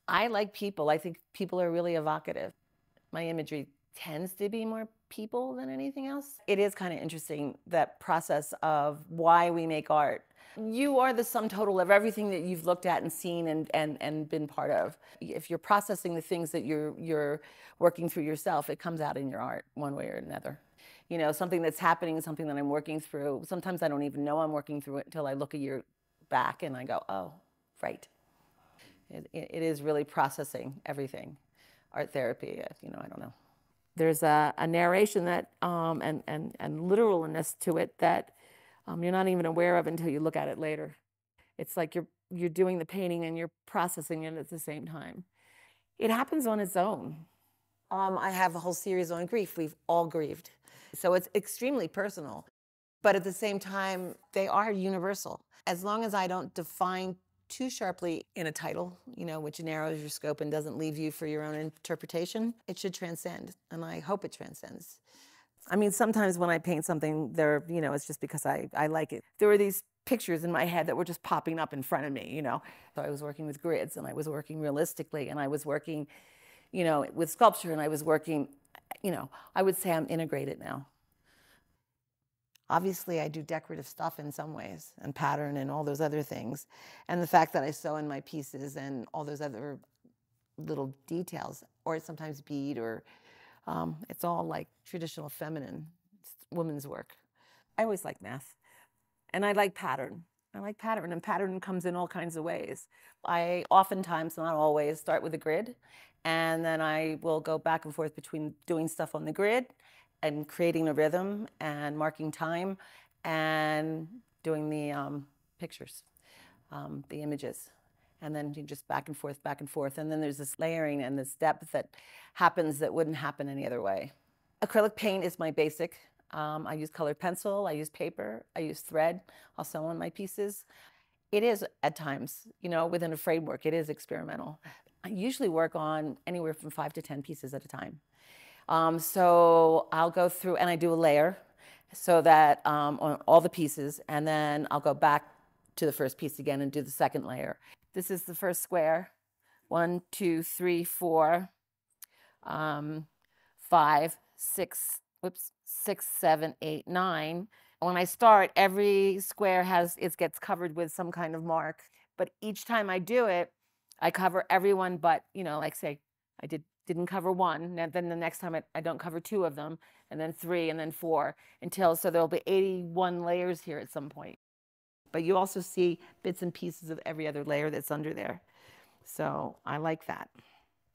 I like people. I think people are really evocative. My imagery tends to be more people than anything else. It is kind of interesting, that process of why we make art. You are the sum total of everything that you've looked at and seen and been part of. If you're processing the things that you're working through yourself, it comes out in your art one way or another. You know, something that's happening, something that I'm working through. Sometimes I don't even know I'm working through it until I look a year back and I go, oh, right. It is really processing everything. Art therapy, you know, I don't know. There's a narration that and literalness to it that you're not even aware of until you look at it later. It's like you're doing the painting and you're processing it at the same time. It happens on its own. I have a whole series on grief. We've all grieved, so it's extremely personal. But at the same time, they are universal. As long as I don't define too sharply in a title, you know, which narrows your scope and doesn't leave you for your own interpretation, it should transcend, and I hope it transcends. I mean, sometimes when I paint something, you know, it's just because I like it. There were these pictures in my head that were just popping up in front of me, you know. So I was working with grids, and I was working realistically, and I was working, you know, with sculpture, and I was working, you know, I would say I'm integrated now. Obviously, I do decorative stuff in some ways, and pattern and all those other things. And the fact that I sew in my pieces and all those other little details, or sometimes bead, or it's all like traditional feminine women's work. I always like math, and I like pattern. I like pattern, and pattern comes in all kinds of ways. I oftentimes, not always, start with a grid, and then I will go back and forth between doing stuff on the grid and creating a rhythm and marking time and doing the pictures, the images. And then you just back and forth, back and forth. And then there's this layering and this depth that happens that wouldn't happen any other way. Acrylic paint is my basic. I use colored pencil, I use paper, I use thread, I'll sew on my pieces. It is at times, you know, within a framework, it is experimental. I usually work on anywhere from 5 to 10 pieces at a time. So I'll go through and I do a layer so that on all the pieces, and then I'll go back to the first piece again and do the second layer. This is the first square. 1, 2, 3, 4, 5, 6, whoops, 6, 7, 8, 9. When I start, every square it gets covered with some kind of mark. But each time I do it, I cover everyone but, you know, like say I didn't cover one, and then the next time I don't cover 2 of them, and then 3, and then 4, so there'll be 81 layers here at some point. But you also see bits and pieces of every other layer that's under there. So I like that.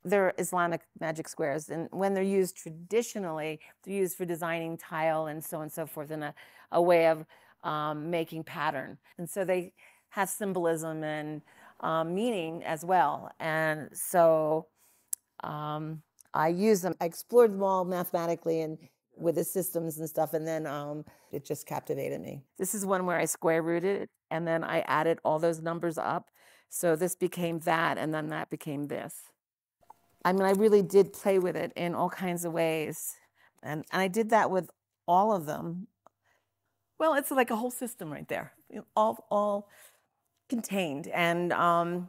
They're Islamic magic squares, and when they're used traditionally, they're used for designing tile and so forth, in a way of making pattern. And so they have symbolism and meaning as well. And so I use them. I explored them all mathematically and with the systems and stuff, and then it just captivated me. This is one where I square rooted it, and then I added all those numbers up. So this became that, and then that became this. I mean, I really did play with it in all kinds of ways. And I did that with all of them. Well, it's like a whole system right there, all contained and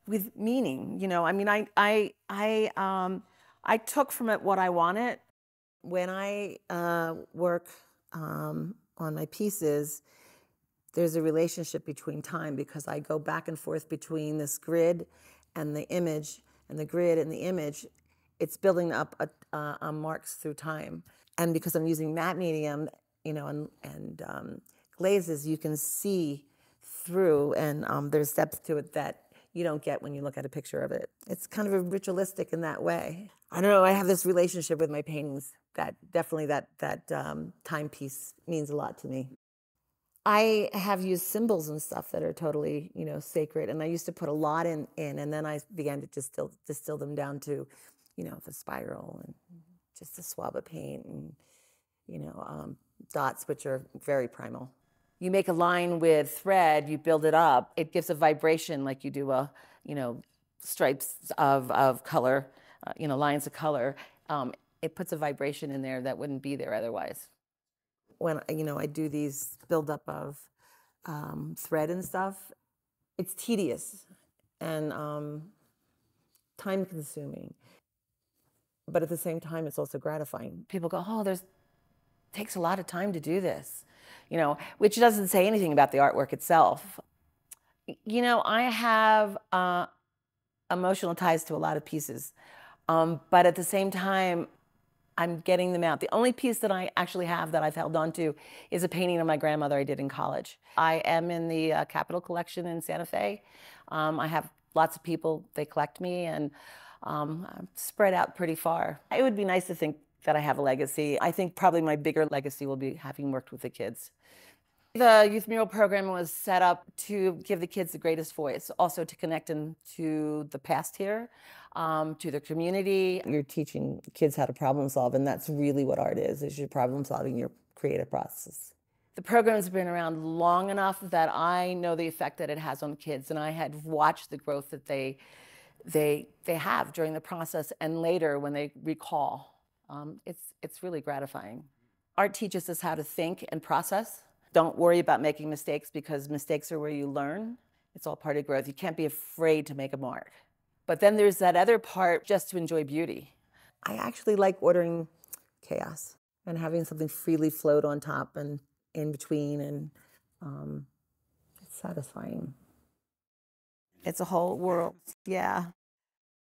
with meaning. You know, I mean, I took from it what I wanted. When I work on my pieces, there's a relationship between time, because I go back and forth between this grid and the image, and the grid and the image. It's building up marks through time. And because I'm using matte medium, you know, and glazes, you can see through, and there's depth to it that you don't get when you look at a picture of it. It's kind of ritualistic in that way. I don't know, I have this relationship with my paintings that definitely that timepiece means a lot to me. I have used symbols and stuff that are totally, you know, sacred, and I used to put a lot in, and then I began to distill them down to, you know, the spiral and just a swab of paint and, you know, dots, which are very primal. You make a line with thread, you build it up, it gives a vibration like you do you know, stripes of color, you know, lines of color. It puts a vibration in there that wouldn't be there otherwise. When, you know, I do these buildup of thread and stuff, it's tedious, and time consuming, but at the same time, it's also gratifying. People go, oh, takes a lot of time to do this, which doesn't say anything about the artwork itself. I have emotional ties to a lot of pieces, but at the same time, I'm getting them out. The only piece that I actually have that I've held on to is a painting of my grandmother I did in college. I am in the Capitol Collection in Santa Fe. I have lots of people, they collect me, and I'm spread out pretty far. It would be nice to think that I have a legacy. I think probably my bigger legacy will be having worked with the kids. The Youth Mural Program was set up to give the kids the greatest voice, also to connect them to the past here, to their community. You're teaching kids how to problem solve, and that's really what art is you're problem solving, your creative process. The program's been around long enough that I know the effect that it has on kids, and I had watched the growth that they have during the process and later when they recall. It's really gratifying. Art teaches us how to think and process. Don't worry about making mistakes because mistakes are where you learn. It's all part of growth. You can't be afraid to make a mark. But then there's that other part, just to enjoy beauty. I actually like ordering chaos and having something freely float on top and in between, and it's satisfying. It's a whole world, yeah.